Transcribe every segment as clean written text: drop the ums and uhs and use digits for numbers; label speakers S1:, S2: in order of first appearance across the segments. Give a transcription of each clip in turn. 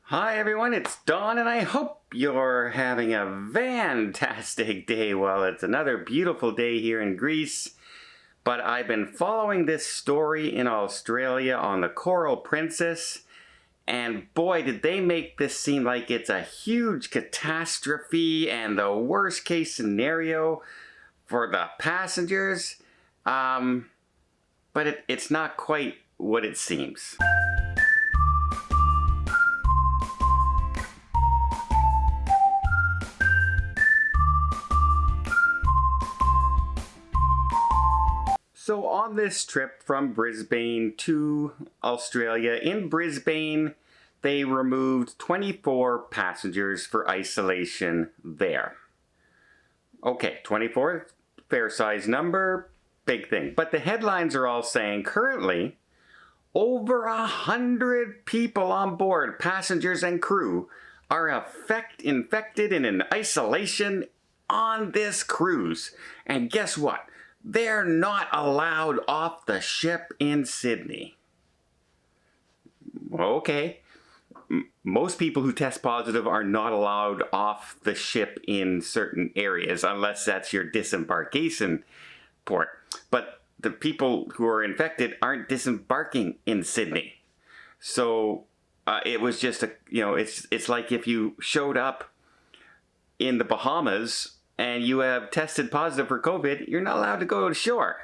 S1: Hi everyone, it's Dawn and I hope you're having a fantastic day. Well, it's another beautiful day here in Greece, but I've been following this story in Australia on the Coral Princess, and boy did they make this seem like it's a huge catastrophe and the worst case scenario for the passengers, but it's not quite what it seems. So on this trip from Brisbane to Australia, in Brisbane, they removed 24 passengers for isolation there. Okay, 24, fair size number, big thing. But the headlines are all saying currently, over 100 people on board, passengers and crew, are infected in an isolation on this cruise. And guess what? They're not allowed off the ship in Sydney. Okay. Most people who test positive are not allowed off the ship in certain areas unless that's your disembarkation port. But the people who are infected aren't disembarking in Sydney. So it was just it's like if you showed up in the Bahamas and you have tested positive for COVID, you're not allowed to go to shore.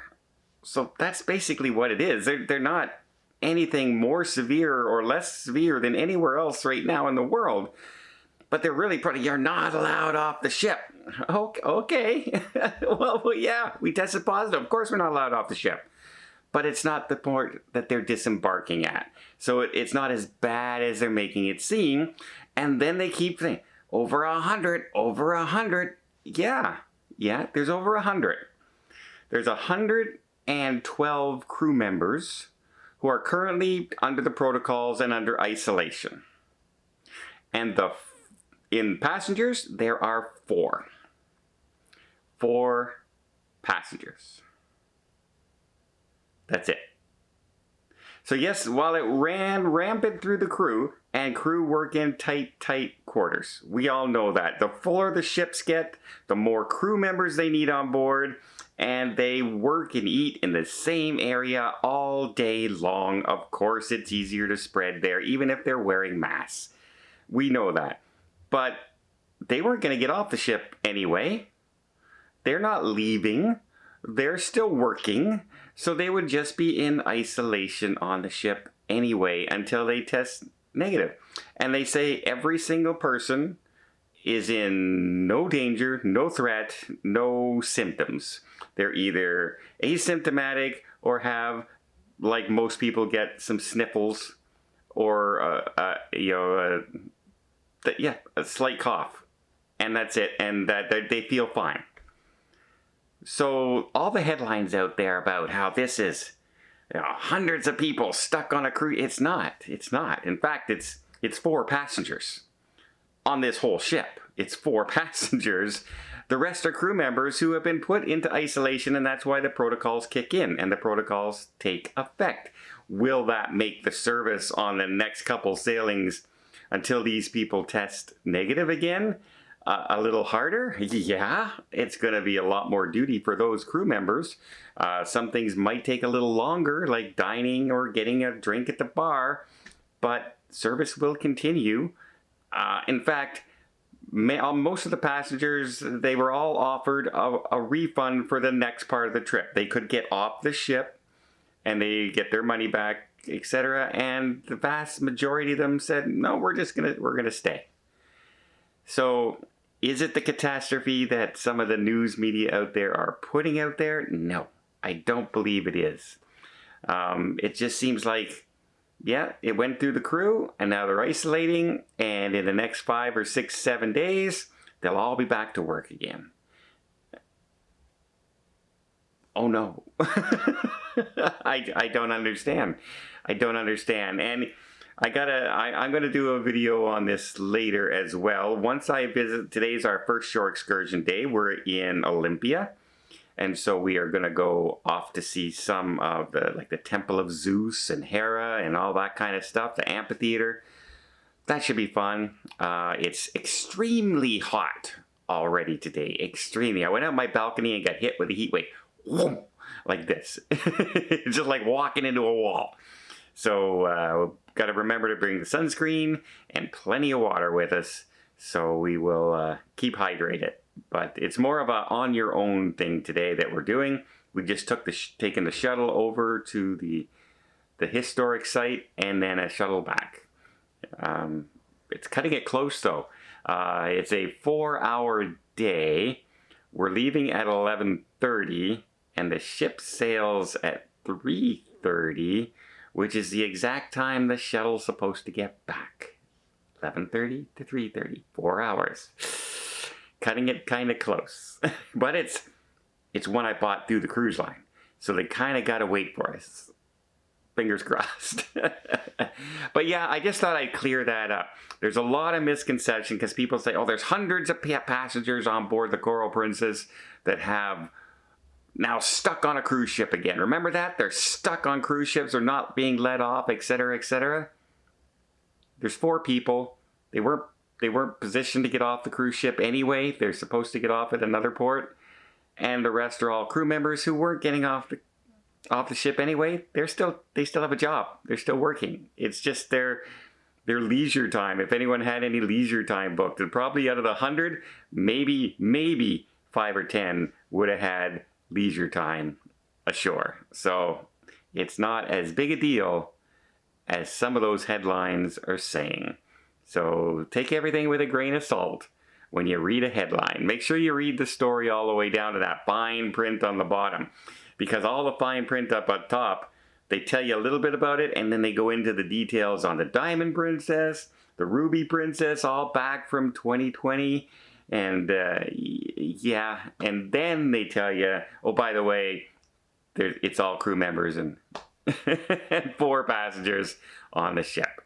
S1: So that's basically what it is. They're not anything more severe or less severe than anywhere else right now in the world. But they're really probably, you're not allowed off the ship. Okay. Well, yeah, we tested positive. Of course we're not allowed off the ship. But it's not the port that they're disembarking at. So it's not as bad as they're making it seem. And then they keep saying, over 100, over 100. Yeah, there's over 100. There's 112 crew members who are currently under the protocols and under isolation. And in passengers, there are 4. 4 passengers. That's it. So yes, while it ran rampant through the crew, and crew work in tight quarters. We all know that. The fuller the ships get, the more crew members they need on board, and they work and eat in the same area all day long. Of course, it's easier to spread there, even if they're wearing masks. We know that. But they weren't going to get off the ship anyway. They're not leaving. They're still working. So they would just be in isolation on the ship anyway until they test negative. And they say every single person is in no danger, no threat, no symptoms. They're either asymptomatic or have, like most people, get some sniffles or a slight cough, and that's it. And that they feel fine. So all the headlines out there about how this is hundreds of people stuck on a cruise, it's not. In fact, it's 4 passengers on this whole ship. It's 4 passengers. The rest are crew members who have been put into isolation, and that's why the protocols kick in and the protocols take effect. Will that make the service on the next couple sailings until these people test negative again a little harder? Yeah, it's going to be a lot more duty for those crew members. Some things might take a little longer, like dining or getting a drink at the bar, but service will continue. In fact, most of the passengers, they were all offered a refund for the next part of the trip. They could get off the ship and they get their money back, etc. And the vast majority of them said, no, we're gonna stay. So is it the catastrophe that some of the news media out there are putting out there? No, I don't believe it is. It just seems like, yeah, it went through the crew and now they're isolating, and in the next 5 or 6, 7 days, they'll all be back to work again. Oh no. I don't understand. And I'm going to do a video on this later as well. Once I visit, today's our first shore excursion day. We're in Olympia. And so we are going to go off to see some of the Temple of Zeus and Hera and all that kind of stuff, the amphitheater. that should be fun. It's extremely hot already today. Extremely. I went out my balcony and got hit with a heat wave. Whoom, like this. Just like walking into a wall. So got to remember to bring the sunscreen and plenty of water with us, so we will keep hydrated. But it's more of a on your own thing today that we're doing. We just taken the shuttle over to the historic site and then a shuttle back. It's cutting it close though. It's a 4-hour day. We're leaving at 11:30 and the ship sails at 3:30, which is the exact time the shuttle's supposed to get back. 11:30 to 3:30, 4 hours. Cutting it kind of close. But it's one I bought through the cruise line. So they kind of got to wait for us. Fingers crossed. But yeah, I just thought I'd clear that up. There's a lot of misconception because people say, oh, there's hundreds of passengers on board the Coral Princess that have now stuck on a cruise ship again. Remember that? They're stuck on cruise ships. They're not being let off, etc., etc. There's 4 people. They weren't positioned to get off the cruise ship anyway. They're supposed to get off at another port. And the rest are all crew members who weren't getting off the ship anyway. They still have a job. They're still working. It's just their leisure time. If anyone had any leisure time booked, and probably out of the 100, maybe 5 or 10 would have had leisure time ashore. So it's not as big a deal as some of those headlines are saying. So take everything with a grain of salt when you read a headline. Make sure you read the story all the way down to that fine print on the bottom. Because all the fine print up at top, they tell you a little bit about it, and then they go into the details on the Diamond Princess, the Ruby Princess, all back from 2020. And yeah, and then they tell you, oh, by the way, it's all crew members and 4 passengers on the ship.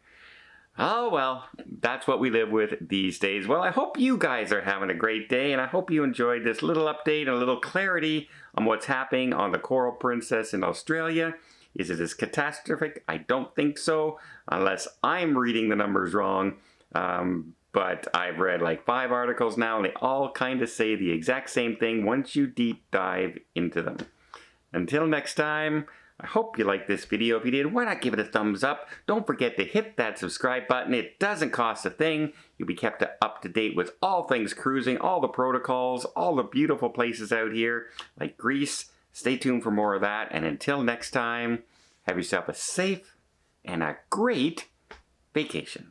S1: Oh, well, that's what we live with these days. Well, I hope you guys are having a great day, and I hope you enjoyed this little update and a little clarity on what's happening on the Coral Princess in Australia. Is it as catastrophic? I don't think so, unless I'm reading the numbers wrong. But I've read like 5 articles now, and they all kind of say the exact same thing once you deep dive into them. Until next time, I hope you liked this video. If you did, why not give it a thumbs up? Don't forget to hit that subscribe button. It doesn't cost a thing. You'll be kept up to date with all things cruising, all the protocols, all the beautiful places out here, like Greece. Stay tuned for more of that. And until next time, have yourself a safe and a great vacation.